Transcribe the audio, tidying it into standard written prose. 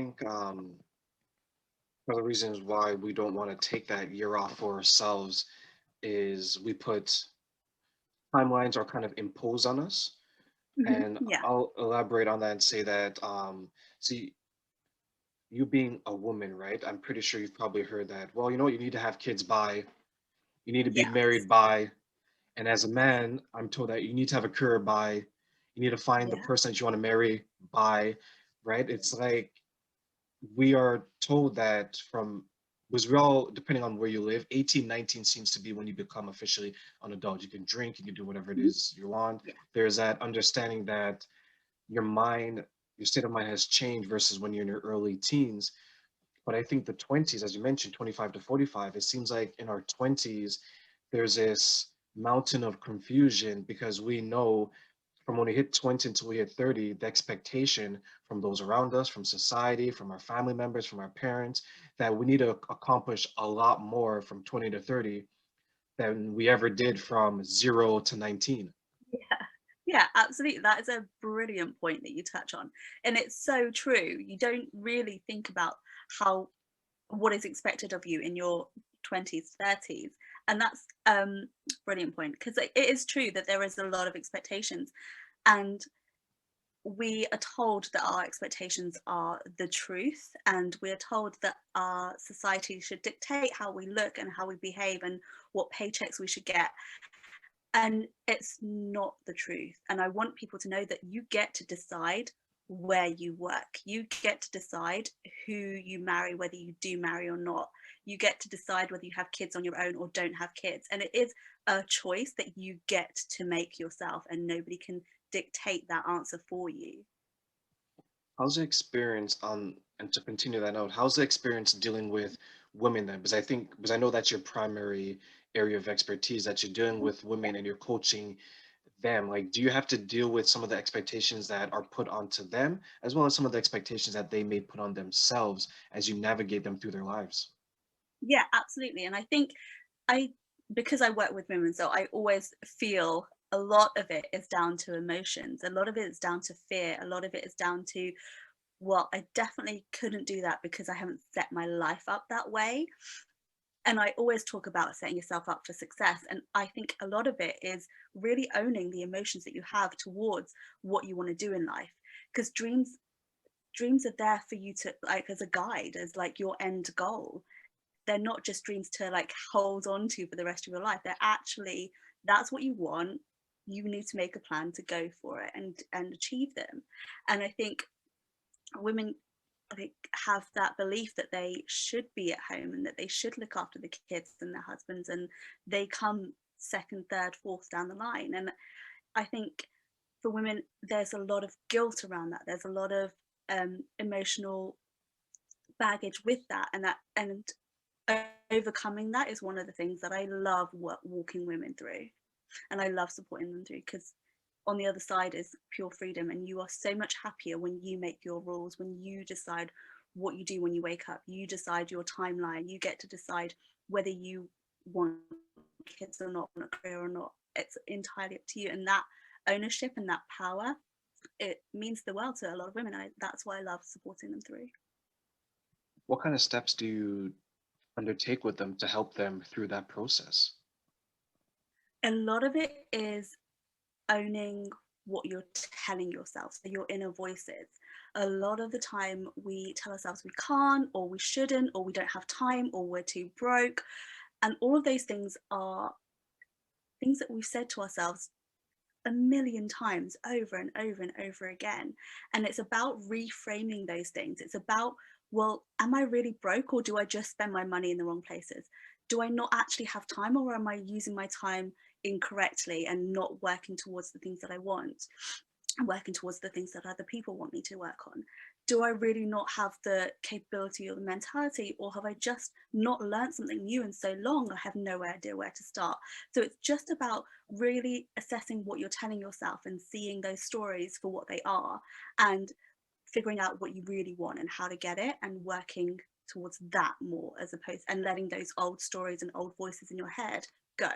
think one of the reasons why we don't want to take that year off for ourselves is we put timelines are kind of imposed on us. And Yeah, I'll elaborate on that and say that, see, you being a woman, right? I'm pretty sure you've probably heard that. Well, you know what? You need to have kids by, you need to be yes, married by, and as a man, I'm told that you need to have a career by, you need to find the yeah, person that you want to marry by, right? It's like we are told that from, because we're all, depending on where you live, 18, 19 seems to be when you become officially an adult. You can drink, you can do whatever it mhm, is you want. yeah, There's that understanding that your mind, your state of mind has changed versus when you're in your early teens. But I think the 20s, as you mentioned, 25 to 45, it seems like in our 20s, there's this mountain of confusion because we know from when we hit 20 until we hit 30, the expectation from those around us, from society, from our family members, from our parents, that we need to accomplish a lot more from 20 to 30 than we ever did from 0 to 19. yeah, yeah, absolutely. That is a brilliant point that you touch on. And it's so true. You don't really think about how what is expected of you in your 20s, 30s. And that's brilliant point because it is true that there is a lot of expectations. And we are told that our expectations are the truth, and we're told that our society should dictate how we look and how we behave and what paychecks we should get. And it's not the truth. And I want people to know that you get to decide where you work. You get to decide who you marry, whether you do marry or not. You get to decide whether you have kids on your own or don't have kids. And it is a choice that you get to make yourself, and nobody can dictate that answer for you. How's the experience on, and to continue that note, how's the experience dealing with women then? Because I think, because I know that's your primary area of expertise, that you're dealing with Yeah. women and you're coaching them. Like, do you have to deal with some of the expectations that are put onto them, as well as some of the expectations that they may put on themselves as you navigate them through their lives? Yeah, absolutely. And I think I because I work with women, so I always feel a lot of it is down to emotions. A lot of it is down to fear. A lot of it is down to, well, I definitely couldn't do that because I haven't set my life up that way. And I always talk about setting yourself up for success. And I think a lot of it is really owning the emotions that you have towards what you want to do in life. Because dreams are there for you to, like, as a guide, as like your end goal. They're not just dreams to like hold on to for the rest of your life. They're actually, that's what you want. You need to make a plan to go for it and achieve them. And I think women, like, have that belief that they should be at home and that they should look after the kids and their husbands, and they come second, third, fourth down the line. And I think for women there's a lot of guilt around that. There's a lot of emotional baggage with that, and overcoming that is one of the things that I love walking women through, and I love supporting them through, because on the other side is pure freedom, and you are so much happier when you make your rules, when you decide what you do when you wake up, you decide your timeline, you get to decide whether you want kids or not, want a career or not. It's entirely up to you, and that ownership and that power, it means the world to a lot of women, and that's why I love supporting them through. What kind of steps do you undertake with them to help them through that process? A lot of it is owning what you're telling yourself, so your inner voices. A lot of the time we tell ourselves we can't, or we shouldn't, or we don't have time, or we're too broke. And all of those things are things that we've said to ourselves a million times over and over and over again. And it's about reframing those things. It's about, well, am I really broke, or do I just spend my money in the wrong places? Do I not actually have time, or am I using my time incorrectly and not working towards the things that I want? Working towards the things that other people want me to work on? Do I really not have the capability or the mentality, or have I just not learned something new in so long I have no idea where to start? So it's just about really assessing what you're telling yourself and seeing those stories for what they are, and figuring out what you really want and how to get it, and working towards that more, as opposed, and letting those old stories and old voices in your head go.